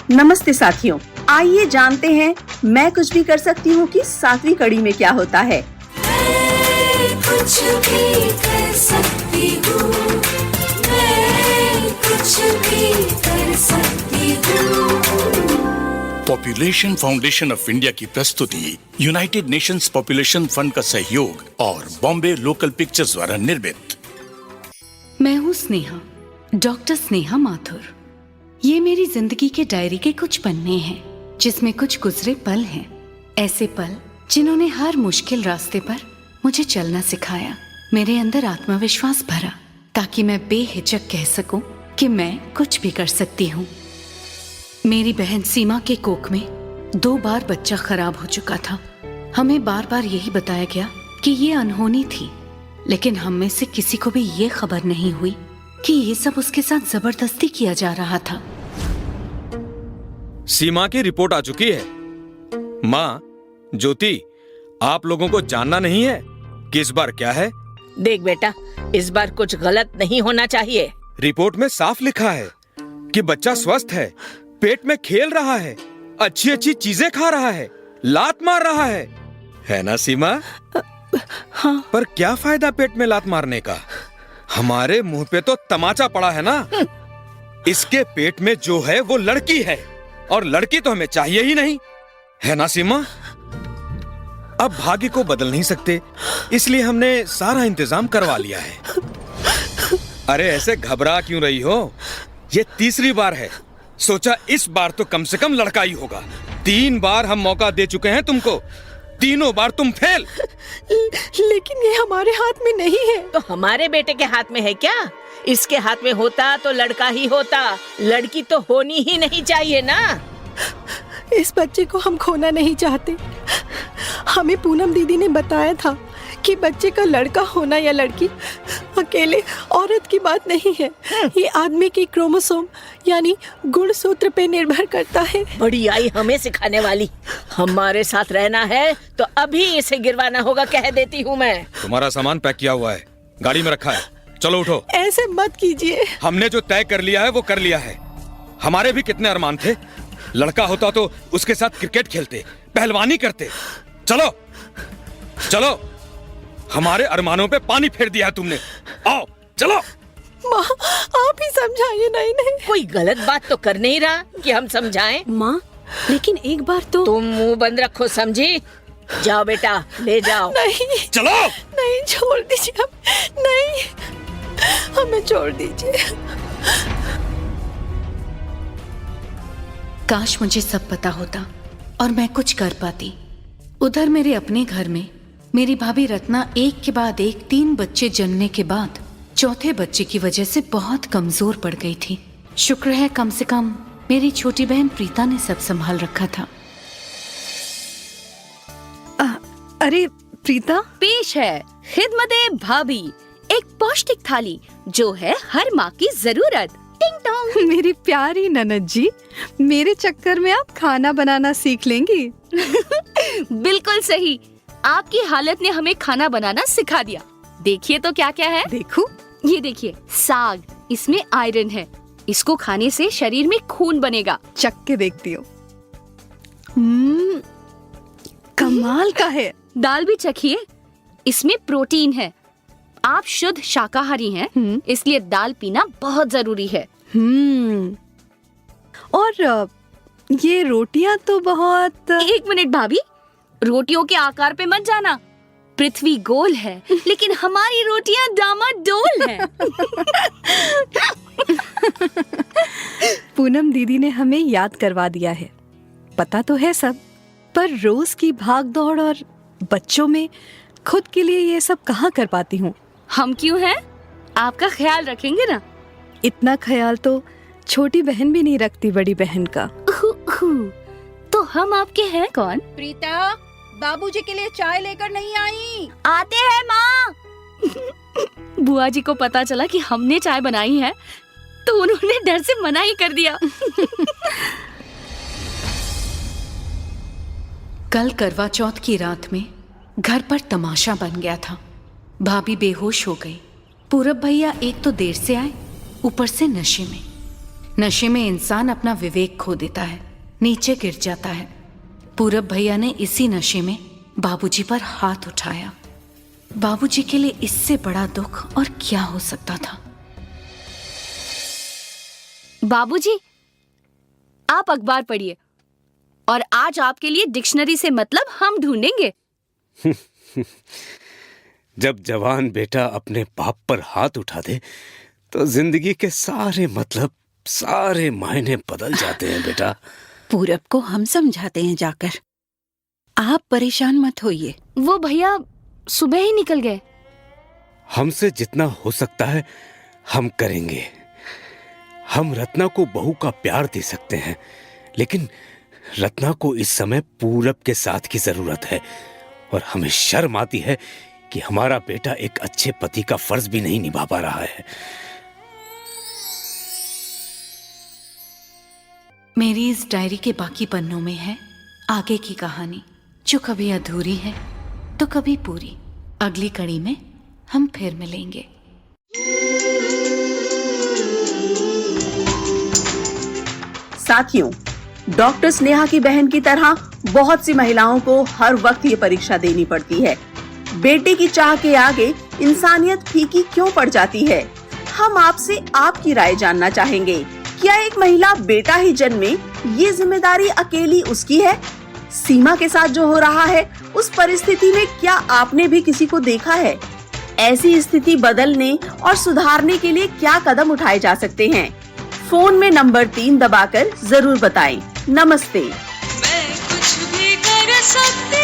नमस्ते साथियों, आइए जानते हैं मैं कुछ भी कर सकती हूँ कि 7वीं कड़ी में क्या होता है। मैं कुछ भी कर सकती हूँ, मैं कुछ भी कर सकती हूँ। पॉपुलेशन फाउंडेशन ऑफ इंडिया की प्रस्तुति, यूनाइटेड नेशंस पॉपुलेशन फंड का सहयोग और बॉम्बे लोकल पिक्चर्स द्वारा निर्मित। मैं हूँ स्नेहा, डॉक्टर स्नेहा माथुर। ये मेरी जिंदगी के डायरी के कुछ पन्ने हैं, जिसमें कुछ गुजरे पल हैं। ऐसे पल जिन्होंने हर मुश्किल रास्ते पर मुझे चलना सिखाया, मेरे अंदर आत्मविश्वास भरा, ताकि मैं बेहिचक कह सकूं कि मैं कुछ भी कर सकती हूँ। मेरी बहन सीमा के कोख में 2 बार बच्चा खराब हो चुका था। हमें बार बार यही बताया गया कि ये अनहोनी थी, लेकिन हम में से किसी को भी ये खबर नहीं हुई कि ये सब उसके साथ जबरदस्ती किया जा रहा था। सीमा की रिपोर्ट आ चुकी है। माँ, ज्योति, आप लोगों को जानना नहीं है कि इस बार क्या है? देख बेटा, इस बार कुछ गलत नहीं होना चाहिए। रिपोर्ट में साफ लिखा है कि बच्चा स्वस्थ है, पेट में खेल रहा है, अच्छी अच्छी चीजें खा रहा है, लात मार रहा है ना सीमा? हाँ। पर क्या फायदा पेट में लात मारने का? हमारे मुंह पे तो तमाचा पड़ा है ना। इसके पेट में जो है वो लड़की है, और लड़की तो हमें चाहिए ही नहीं, है ना सीमा? अब भाग्य को बदल नहीं सकते, इसलिए हमने सारा इंतजाम करवा लिया है। अरे ऐसे घबरा क्यों रही हो? ये 3री बार है, सोचा इस बार तो कम से कम लड़का ही होगा। 3 बार हम मौका दे चुके हैं तुमको, तीनों बार तुम फेल। लेकिन ये हमारे हाथ में नहीं है। तो हमारे बेटे के हाथ में है क्या? इसके हाथ में होता तो लड़का ही होता, लड़की तो होनी ही नहीं चाहिए ना। इस बच्चे को हम खोना नहीं चाहते। हमें पूनम दीदी ने बताया था कि बच्चे का लड़का होना या लड़की अकेले औरत की बात नहीं है, ये आदमी की क्रोमोसोम यानी गुणसूत्र पे निर्भर करता है। बड़ी आई हमें सिखाने वाली। हमारे साथ रहना है तो अभी इसे गिरवाना होगा, कह देती हूँ मैं। तुम्हारा सामान पैक किया हुआ है, गाड़ी में रखा है, चलो उठो। ऐसे मत कीजिए। हमने जो तय कर लिया है वो कर लिया है। हमारे भी कितने अरमान थे। लड़का होता तो उसके साथ क्रिकेट खेलते, पहलवानी करते। चलो चलो, हमारे अरमानों पे पानी फेर दिया है तुमने। आओ चलो। माँ, आप ही समझाइए। नहीं। कोई गलत बात तो कर नहीं रहा कि हम समझाएं। माँ, लेकिन एक बार तो। तुम मुंह बंद रखो, समझी? जाओ बेटा, ले जाओ। नहीं चलो। नहीं, छोड़ दीजिए। नहीं, हमें छोड़ दीजिए। काश मुझे सब पता होता और मैं कुछ कर पाती। उधर मेरे अपने घर में मेरी भाभी रत्ना एक के बाद एक 3 बच्चे जन्मने के बाद 4थे बच्चे की वजह से बहुत कमजोर पड़ गई थी। शुक्र है कम से कम मेरी छोटी बहन प्रीता ने सब संभाल रखा था। अरे प्रीता, पेश है खिदमते भाभी, एक पौष्टिक थाली जो है हर माँ की जरूरत। टिंग टोंग। मेरी प्यारी ननद जी, मेरे चक्कर में आप खाना बनाना सीख लेंगी। बिल्कुल सही, आपकी हालत ने हमें खाना बनाना सिखा दिया। देखिए तो क्या क्या है। देखूं? ये देखिए, साग, इसमें आयरन है, इसको खाने से शरीर में खून बनेगा। चख के देखती हूँ। कमाल का है। दाल भी चखिए, इसमें प्रोटीन है। आप शुद्ध शाकाहारी हैं, इसलिए दाल पीना बहुत जरूरी है। और ये रोटियां तो बहुत। 1 मिनट भाभी, रोटियों के आकार पे मत जाना। पृथ्वी गोल है, लेकिन हमारी रोटियां डामाडोल हैं। पूनम दीदी ने हमें याद करवा दिया है। पता तो है सब, पर रोज की भाग दौड़ और बच्चों में खुद के लिए ये सब कहाँ कर पाती हूँ। हम क्यों हैं? आपका ख्याल रखेंगे ना। इतना ख्याल तो छोटी बहन भी नहीं रखती बड़ी बहन का। तो हम आपके हैं कौन? प्रीता, बाबूजी के लिए चाय लेकर नहीं आई। आते हैं माँ। बुआ जी को पता चला कि हमने चाय बनाई है तो उन्होंने डर से मना ही कर दिया। कल करवा चौथ की रात में घर पर तमाशा बन गया था। भाभी बेहोश हो गई। पूरब भैया एक तो देर से आए, ऊपर से नशे में। नशे में इंसान अपना विवेक खो देता है, नीचे गिर जाता है। पूरब भैया ने इसी नशे में बाबूजी पर हाथ उठाया। बाबूजी के लिए इससे बड़ा दुख और क्या हो सकता था। बाबूजी, आप अखबार पढ़िए और आज आपके लिए डिक्शनरी से मतलब हम ढूंढेंगे। जब जवान बेटा अपने बाप पर हाथ उठा दे तो जिंदगी के सारे मतलब, सारे मायने बदल जाते हैं बेटा। पूरब को हम समझाते हैं जाकर, आप परेशान मत होइए। वो भैया सुबह ही निकल गए। हमसे जितना हो सकता है हम करेंगे। हम रत्ना को बहू का प्यार दे सकते हैं, लेकिन रत्ना को इस समय पूरब के साथ की जरूरत है। और हमें शर्म आती है कि हमारा बेटा एक अच्छे पति का फर्ज भी नहीं निभा पा रहा है। मेरी इस डायरी के बाकी पन्नों में है आगे की कहानी, जो कभी अधूरी है तो कभी पूरी। अगली कड़ी में हम फिर मिलेंगे। साथियों, डॉक्टर स्नेहा की बहन की तरह बहुत सी महिलाओं को हर वक्त ये परीक्षा देनी पड़ती है। बेटे की चाह के आगे इंसानियत फीकी क्यों पड़ जाती है? हम आपसे आपकी राय जानना चाहेंगे। क्या एक महिला बेटा ही जन्मे, ये जिम्मेदारी अकेली उसकी है? सीमा के साथ जो हो रहा है, उस परिस्थिति में क्या आपने भी किसी को देखा है? ऐसी स्थिति बदलने और सुधारने के लिए क्या कदम उठाए जा सकते हैं? फोन में नंबर 3 दबाकर जरूर बताएं। नमस्ते। मैं कुछ भी कर सकती